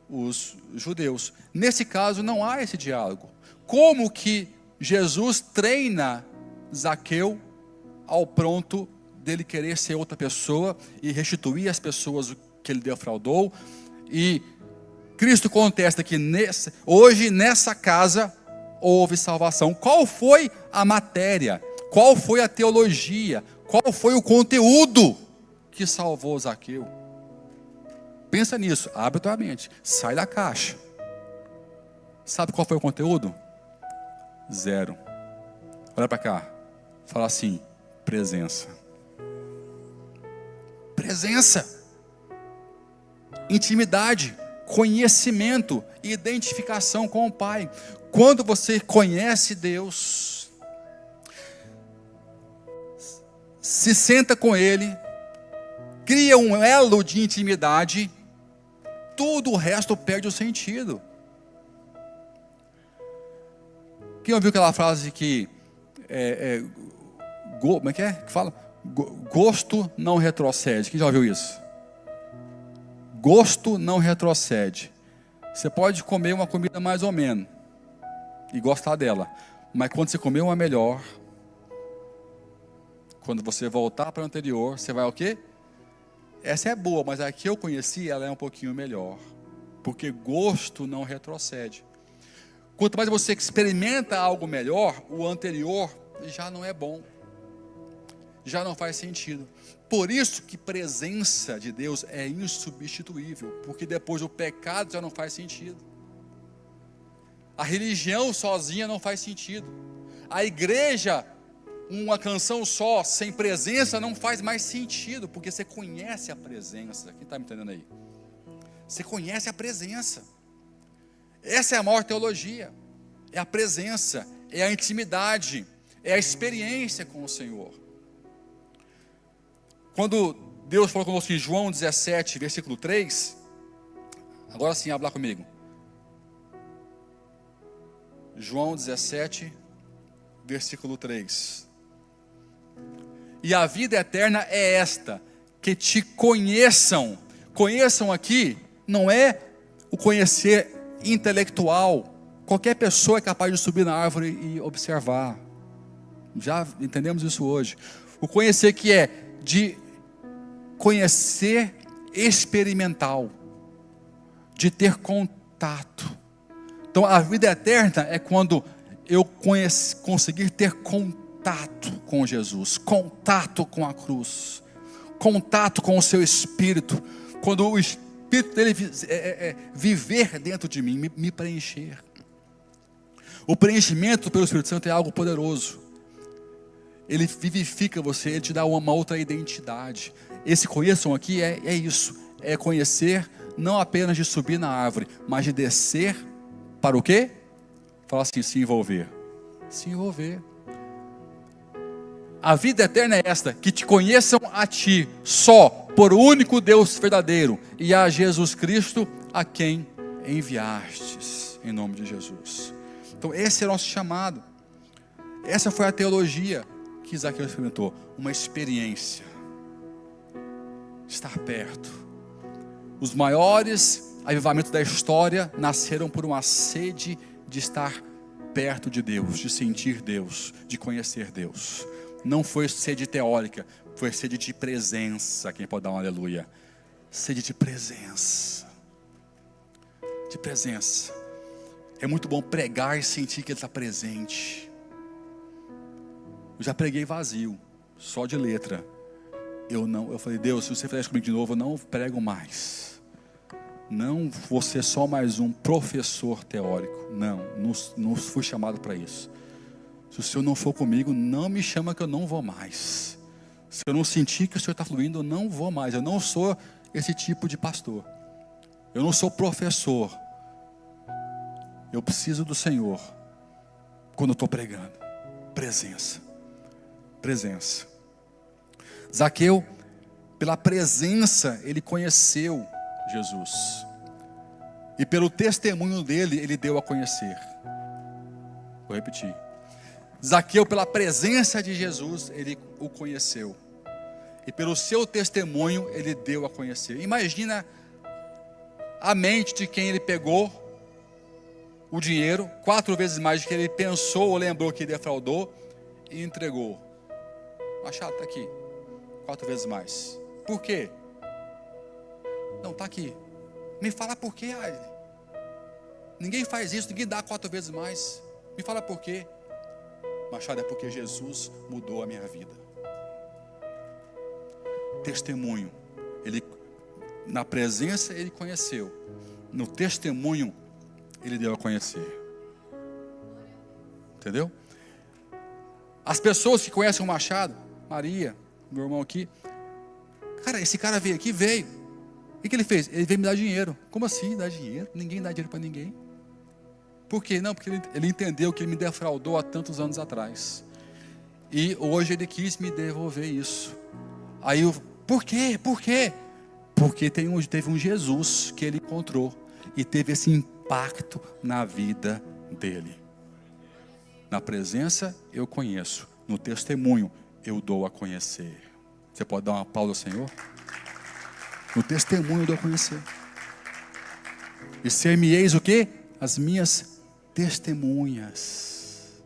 os judeus. Nesse caso não há esse diálogo. Como que Jesus treina Zaqueu ao ponto dele querer ser outra pessoa e restituir às pessoas que ele defraudou? E Cristo contesta que hoje nessa casa houve salvação. Qual foi a matéria? Qual foi a teologia? Qual foi o conteúdo que salvou Zaqueu? Pensa nisso, abre a tua mente, sai da caixa. Sabe qual foi o conteúdo? Zero. Olha para cá, fala assim, presença. Presença. Intimidade, conhecimento, identificação com o Pai. Quando você conhece Deus, se senta com Ele, cria um elo de intimidade, tudo o resto perde o sentido. Quem ouviu aquela frase que como é que fala? Gosto não retrocede. Quem já ouviu isso? Gosto não retrocede. Você pode comer uma comida mais ou menos e gostar dela, mas quando você comer uma melhor, quando você voltar para o anterior, você vai o quê? Essa é boa, mas a que eu conheci, ela é um pouquinho melhor. Porque gosto não retrocede. Quanto mais você experimenta algo melhor, o anterior já não é bom. Já não faz sentido. Por isso que presença de Deus é insubstituível. Porque depois do pecado já não faz sentido. A religião sozinha não faz sentido. A igreja, uma canção só, sem presença, não faz mais sentido, porque você conhece a presença. Quem está me entendendo aí? Você conhece a presença. Essa é a maior teologia. É a presença, é a intimidade, é a experiência com o Senhor. Quando Deus falou conosco em João 17, versículo 3, agora sim, habla comigo. João 17, versículo 3. E a vida eterna é esta, que te conheçam. Conheçam aqui, não é o conhecer intelectual. Qualquer pessoa é capaz de subir na árvore e observar. Já entendemos isso hoje. O conhecer que é de conhecer experimental, de ter contato. Então a vida eterna é quando eu conseguir ter contato com Jesus, contato com a cruz, contato com o seu Espírito, quando o Espírito dele viver dentro de mim, me preencher. O preenchimento pelo Espírito Santo é algo poderoso. Ele vivifica você, ele te dá uma outra identidade. Esse conheçam aqui é isso, é conhecer não apenas de subir na árvore, mas de descer para o quê? Fala assim, se envolver. Se envolver. A vida eterna é esta, que te conheçam a ti, só, por o único Deus verdadeiro, e a Jesus Cristo, a quem enviastes, em nome de Jesus. Então esse é o nosso chamado. Essa foi a teologia que Zaqueu experimentou, uma experiência. Estar perto. Os maiores avivamentos da história nasceram por uma sede de estar perto de Deus, de sentir Deus, de conhecer Deus. Não foi sede teórica, foi sede de presença. Quem pode dar um aleluia? Sede de presença. De presença. É muito bom pregar e sentir que Ele está presente. Eu já preguei vazio, só de letra. Eu falei, Deus, se você fizer isso comigo de novo, eu não prego mais. Não vou ser só mais um professor teórico. Não fui chamado para isso. Se o Senhor não for comigo, não me chama que eu não vou mais. Se eu não sentir que o Senhor está fluindo, eu não vou mais. Eu não sou esse tipo de pastor. Eu não sou professor. Eu preciso do Senhor quando eu estou pregando. Presença. Presença. Zaqueu, pela presença, ele conheceu Jesus. E pelo testemunho dele, ele deu a conhecer. Vou repetir. Zaqueu, pela presença de Jesus, ele o conheceu. E pelo seu testemunho, ele deu a conhecer. Imagina a mente de quem ele pegou o dinheiro, 4 vezes mais do que ele pensou ou lembrou que defraudou, e entregou. Machado, está aqui. 4 vezes mais. Por quê? Não, está aqui. Me fala por quê, Aile. Ninguém faz isso, ninguém dá 4 vezes mais. Me fala por quê. Machado, é porque Jesus mudou a minha vida. Testemunho. Ele, na presença ele conheceu. No testemunho ele deu a conhecer. Entendeu? As pessoas que conhecem o Machado, Maria, meu irmão aqui, cara, esse cara veio aqui, veio. O que ele fez? Ele veio me dar dinheiro. Como assim dar dinheiro? Ninguém dá dinheiro para ninguém. Por quê? Não, porque ele entendeu que ele me defraudou há tantos anos atrás. E hoje ele quis me devolver isso. Aí eu, por quê? Por quê? Porque teve um Jesus que ele encontrou e teve esse impacto na vida dele. Na presença eu conheço, no testemunho eu dou a conhecer. Você pode dar uma pausa ao Senhor? No testemunho eu dou a conhecer. E ser-me-eis o quê? As minhas testemunhas.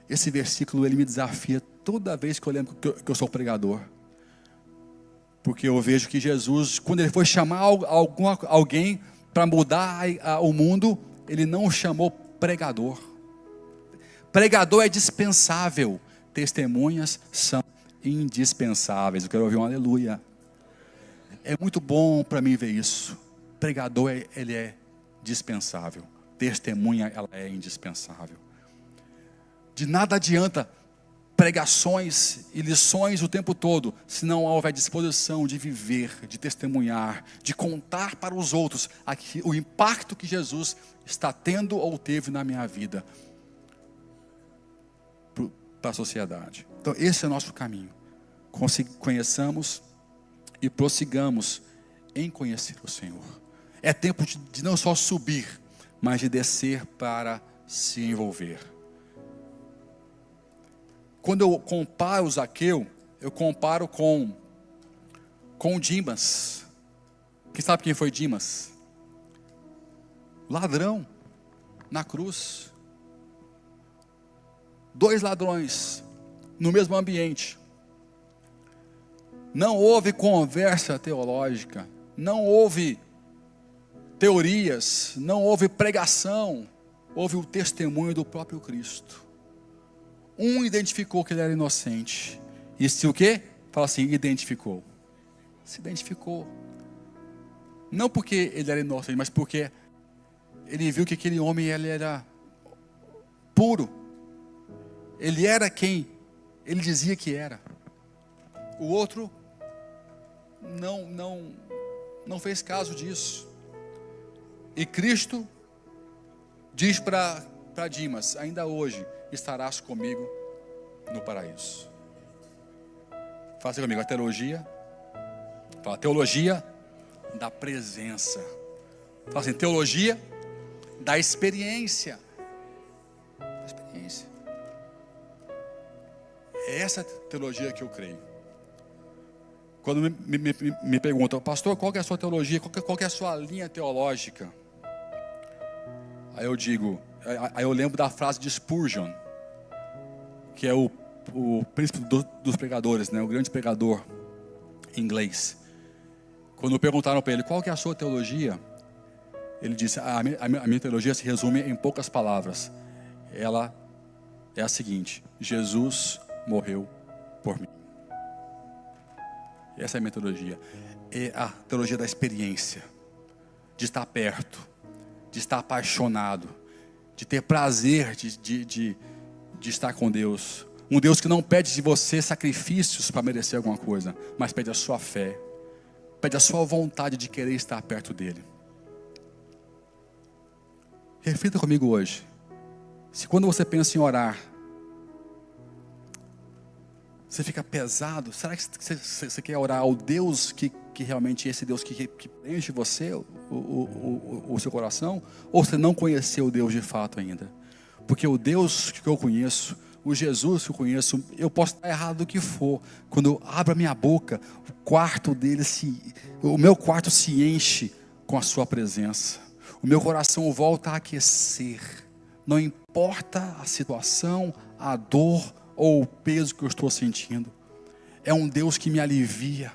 Esse versículo ele me desafia toda vez que eu lembro que eu sou pregador. Porque eu vejo que Jesus, quando ele foi chamar alguém para mudar o mundo, ele não chamou pregador. Pregador é dispensável, testemunhas são indispensáveis. Eu quero ouvir um aleluia. É muito bom para mim ver isso. Pregador ele é dispensável, testemunha ela é indispensável. De nada adianta pregações e lições o tempo todo, se não houver disposição de viver, de testemunhar, de contar para os outros o impacto que Jesus está tendo ou teve na minha vida, para a sociedade. Então esse é o nosso caminho. Conheçamos e prossigamos em conhecer o Senhor. É tempo de não só subir, mas de descer para se envolver. Quando eu comparo o Zaqueu, eu comparo com Dimas. Quem sabe quem foi Dimas? Ladrão na cruz. 2 ladrões no mesmo ambiente. Não houve conversa teológica, não houve teorias, não houve pregação, houve o testemunho do próprio Cristo. Um identificou que ele era inocente. E se o quê? Fala assim, identificou. Se identificou. Não porque ele era inocente, mas porque ele viu que aquele homem ele era puro. Ele era quem ele dizia que era. O outro não fez caso disso. E Cristo diz para Dimas, ainda hoje estarás comigo no paraíso. Fala assim comigo, a teologia. Fala, teologia da presença. Fala assim, teologia da experiência. Da experiência. É essa teologia que eu creio. Quando me perguntam, pastor, qual que é a sua teologia? Qual que é a sua linha teológica? Aí eu lembro da frase de Spurgeon, que é o príncipe dos pregadores, né? O grande pregador inglês. Quando perguntaram para ele, qual que é a sua teologia? Ele disse, a minha teologia se resume em poucas palavras. Ela é a seguinte, Jesus morreu por mim. Essa é a minha teologia. É a teologia da experiência, de estar perto, de estar apaixonado, de ter prazer de estar com Deus. Um Deus que não pede de você sacrifícios para merecer alguma coisa, mas pede a sua fé, pede a sua vontade de querer estar perto dele. Reflita comigo hoje. Se quando você pensa em orar, você fica pesado, será que você quer orar ao Deus que realmente é esse Deus que preenche você, o seu coração? Ou você não conheceu o Deus de fato ainda? Porque o Deus que eu conheço, o Jesus que eu conheço, eu posso estar errado do que for. Quando eu abro a minha boca, o meu quarto se enche com a sua presença. O meu coração volta a aquecer. Não importa a situação, a dor ou o peso que eu estou sentindo. É um Deus que me alivia.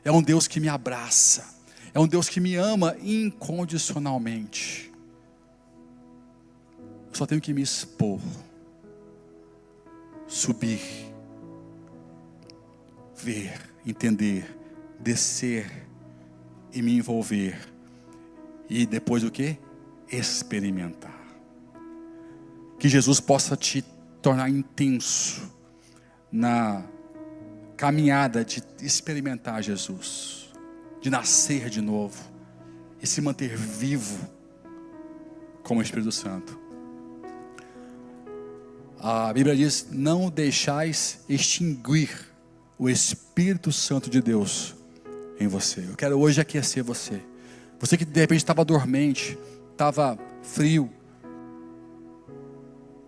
É um Deus que me abraça. É um Deus que me ama incondicionalmente. Eu só tenho que me expor. Subir. Ver, entender, descer e me envolver. E depois o quê? Experimentar. Que Jesus possa te tornar intenso na caminhada de experimentar Jesus, de nascer de novo e se manter vivo como o Espírito Santo. A Bíblia diz, não deixais extinguir o Espírito Santo de Deus em você. Eu quero hoje aquecer você. Você que de repente estava dormente, estava frio.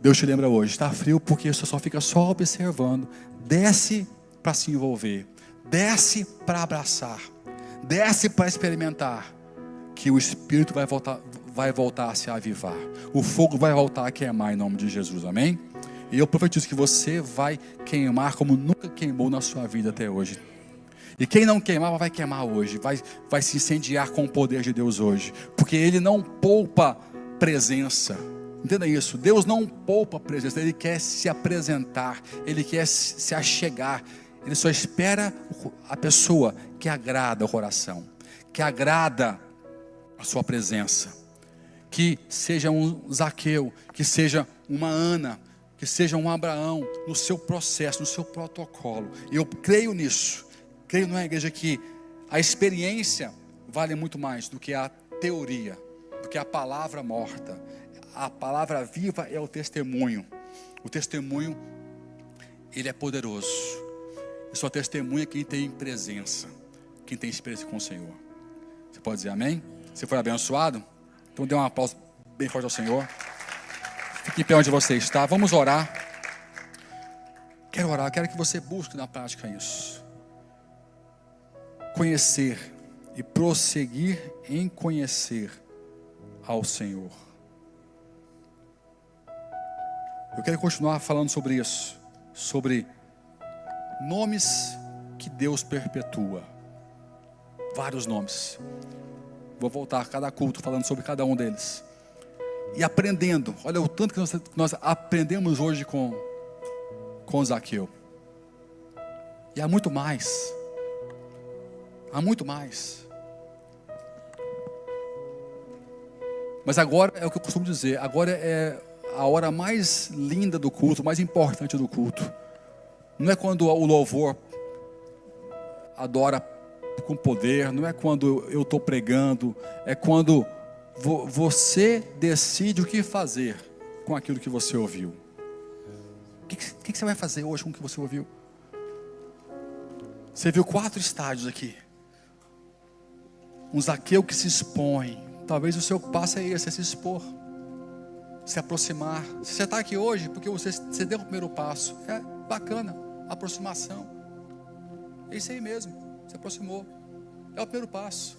Deus te lembra hoje, está frio porque você só fica só observando. Desce para se envolver, desce para abraçar, desce para experimentar, que o Espírito vai voltar a se avivar. O fogo vai voltar a queimar em nome de Jesus, amém? E eu profetizo que você vai queimar como nunca queimou na sua vida até hoje. E quem não queimava vai queimar hoje, vai se incendiar com o poder de Deus hoje, porque Ele não poupa presença. Entenda isso, Deus não poupa presença, Ele quer se apresentar, Ele quer se achegar. Ele só espera a pessoa que agrada o coração, que agrada a sua presença. Que seja um Zaqueu, que seja uma Ana, que seja um Abraão, no seu processo, no seu protocolo. E eu creio nisso, creio numa igreja que a experiência vale muito mais do que a teoria, do que a palavra morta. A palavra viva é o testemunho. O testemunho, ele é poderoso. E só testemunha quem tem presença, quem tem experiência com o Senhor. Você pode dizer amém? Você foi abençoado? Então dê um aplauso bem forte ao Senhor. Fique em pé onde você está. Vamos orar. Quero orar, quero que você busque na prática isso. Conhecer e prosseguir em conhecer ao Senhor. Eu quero continuar falando sobre isso, sobre nomes que Deus perpetua. Vários nomes. Vou voltar a cada culto falando sobre cada um deles. E aprendendo. Olha o tanto que nós aprendemos hoje com Zaqueu. E há muito mais. Há muito mais. Mas agora é o que eu costumo dizer. Agora é a hora mais linda do culto, mais importante do culto. Não é quando o louvor adora com poder, não é quando eu estou pregando, é quando você decide o que fazer com aquilo que você ouviu. O que você vai fazer hoje com o que você ouviu? Você viu 4 estádios aqui. Um Zaqueu que se expõe. Talvez o seu passo é esse, é se expor, se aproximar. Se você está aqui hoje, porque você deu o primeiro passo, é bacana, aproximação. É isso aí mesmo, se aproximou. É o primeiro passo.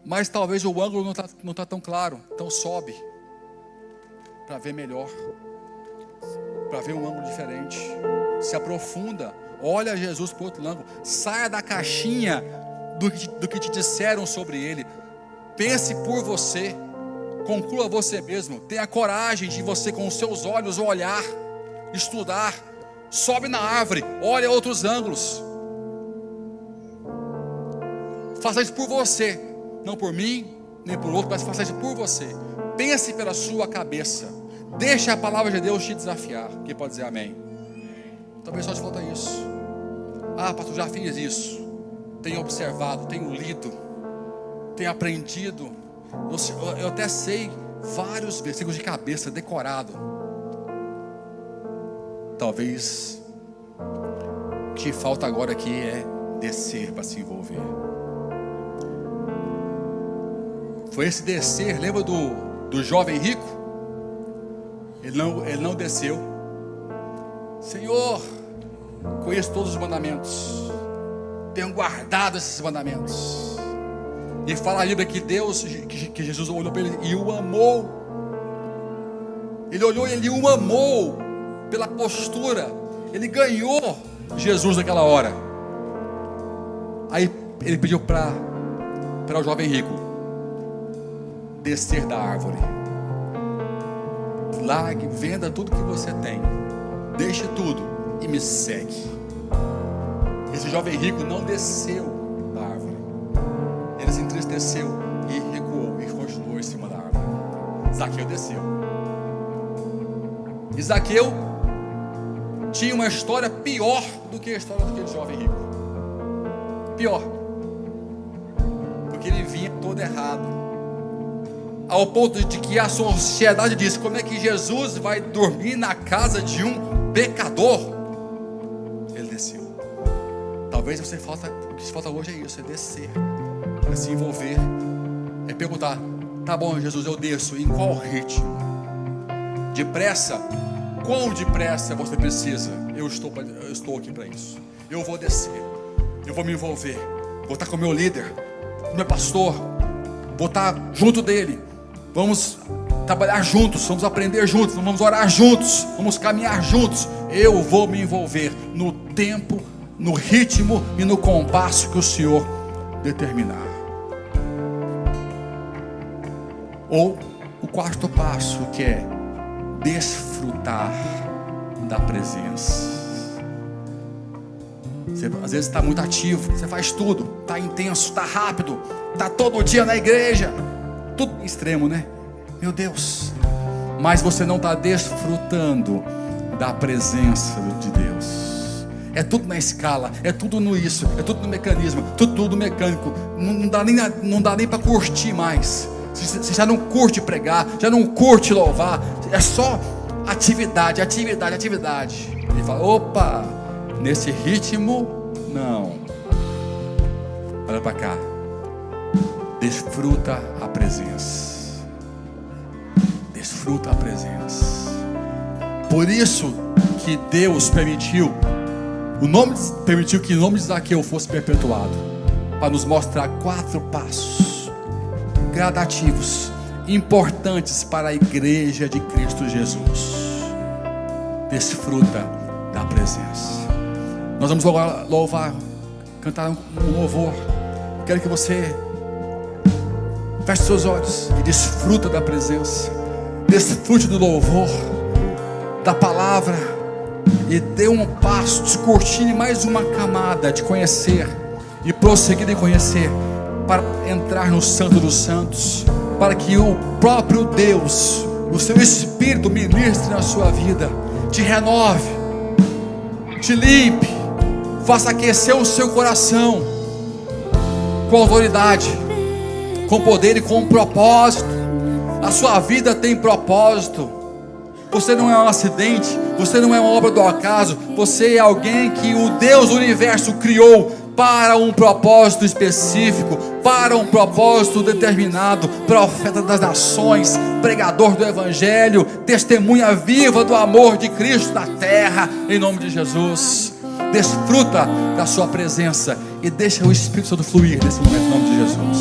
Mas talvez o ângulo não está tão claro, então sobe para ver melhor, para ver um ângulo diferente. Se aprofunda, olha Jesus por outro ângulo. Saia da caixinha do que te disseram sobre ele. Pense por você, conclua você mesmo, tenha coragem de você com os seus olhos olhar, estudar, sobe na árvore, olha outros ângulos. Faça isso por você, não por mim, nem por outro, mas faça isso por você. Pense pela sua cabeça, deixe a palavra de Deus te desafiar. Quem pode dizer amém? Talvez só te falta isso. Ah, pastor, já fiz isso, tenho observado, tenho lido, tenho aprendido, eu até sei vários versículos de cabeça, decorado. Talvez o que falta agora aqui é descer para se envolver. Foi esse descer, lembra do jovem rico? Ele não desceu. Senhor, conheço todos os mandamentos, tenho guardado esses mandamentos. E fala a Bíblia que que Jesus olhou para ele e o amou. Ele olhou e ele o amou pela postura. Ele ganhou Jesus naquela hora. Aí ele pediu para o jovem rico descer da árvore. Largue, venda tudo que você tem, deixe tudo e me segue. Esse jovem rico não desceu da árvore. Ele se entristeceu e recuou e continuou em cima da árvore. Zaqueu desceu. E Zaqueu tinha uma história pior do que a história daquele jovem rico. Pior. Porque ele vinha todo errado, ao ponto de que a sociedade disse: como é que Jesus vai dormir na casa de um pecador? Ele desceu. Talvez o que falta hoje é isso, é descer, é se envolver, é perguntar: tá bom, Jesus, eu desço, em qual ritmo? Depressa? Quão depressa você precisa? Eu estou aqui para isso. Eu vou descer, eu vou me envolver, vou estar com o meu líder, o meu pastor, vou estar junto dele. Vamos trabalhar juntos, vamos aprender juntos, vamos orar juntos, vamos caminhar juntos. Eu vou me envolver no tempo, no ritmo e no compasso que o Senhor determinar. Ou o quarto passo, que é desfrutar da presença. Você às vezes está muito ativo, você faz tudo, está intenso, está rápido, está todo dia na igreja, tudo extremo, né? Meu Deus. Mas você não está desfrutando da presença de Deus. É tudo na escala, é tudo no isso, é tudo no mecanismo, tudo mecânico. Não dá nem para curtir mais. Você já não curte pregar, já não curte louvar. É só atividade. Ele fala: opa, nesse ritmo não. Olha para cá. Desfruta a presença. Desfruta a presença. Por isso que Deus permitiu que o nome de Zaqueu fosse perpetuado, para nos mostrar 4 passos gradativos, importantes para a igreja de Cristo Jesus. Desfruta da presença. Nós vamos agora louvar, cantar um louvor. Quero que você Feche seus olhos e desfruta da presença. Desfrute do louvor, da palavra. E dê um passo, descortine mais uma camada de conhecer e prosseguir em conhecer, para entrar no Santo dos Santos, para que o próprio Deus, o seu Espírito ministre na sua vida, te renove, te limpe, faça aquecer o seu coração com autoridade, com poder e com propósito. A sua vida tem propósito. Você não é um acidente, você não é uma obra do acaso, você é alguém que o Deus do universo criou para um propósito específico, para um propósito determinado. Profeta das nações, pregador do Evangelho, testemunha viva do amor de Cristo na terra, em nome de Jesus. Desfruta da sua presença e deixa o Espírito Santo fluir nesse momento, em nome de Jesus.